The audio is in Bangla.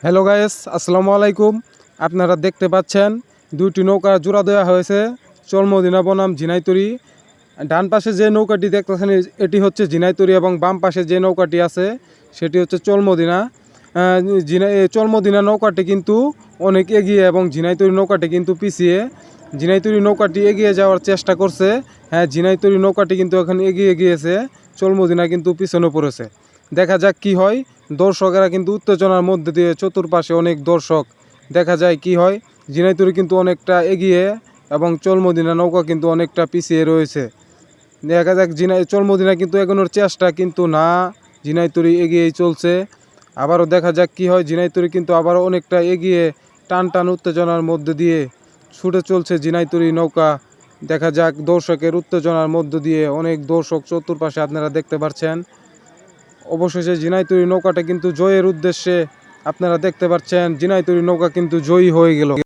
হ্যালো গাইস, আসসালামু আলাইকুম। আপনারা দেখতে পাচ্ছেন দুইটি নৌকা জোড়া দেওয়া হয়েছে চলমদিনা বনাম ঝিনাইতরি। ডান পাশে যে নৌকাটি দেখতেছেন এটি হচ্ছে ঝিনাইতরি এবং বাম পাশে যে নৌকাটি আছে সেটি হচ্ছে চলমদিনা। চলমদিনা নৌকাটি কিন্তু অনেক এগিয়ে এবং ঝিনাইতরি নৌকাটি কিন্তু পিছিয়ে। ঝিনাইতরি নৌকাটি এগিয়ে যাওয়ার চেষ্টা করছে। হ্যাঁ, ঝিনাইতরি নৌকাটি কিন্তু এখন এগিয়ে গিয়েছে, চলমদিনা কিন্তু পিছনে পড়েছে। দেখা যাক কি হয়। দর্শকেরা কিন্তু উত্তেজনার মধ্যে দিয়ে চতুর্পাশে অনেক দর্শক, দেখা যায় কি হয়। ঝিনাইতরি কিন্তু অনেকটা এগিয়ে এবং চলমদিনা নৌকা কিন্তু অনেকটা পিছিয়ে রয়েছে। দেখা যাক চলমদিনা কিন্তু এগোনোর চেষ্টা কিন্তু না, ঝিনাইতরি এগিয়েই চলছে। আবারও দেখা যাক কি হয়। ঝিনাইতরি কিন্তু আবারও অনেকটা এগিয়ে টান টান উত্তেজনার মধ্যে দিয়ে ছুটে চলছে ঝিনাইতরি নৌকা। দেখা যাক দর্শকের উত্তেজনার মধ্য দিয়ে অনেক দর্শক চতুর্পাশে আপনারা দেখতে পাচ্ছেন। অবশেষে ঝিনাইতরি নৌকাটা কিন্তু জয়ের উদ্দেশ্যে আপনারা দেখতে পাচ্ছেন ঝিনাইতরি নৌকা কিন্তু জয়ী হয়ে গেল।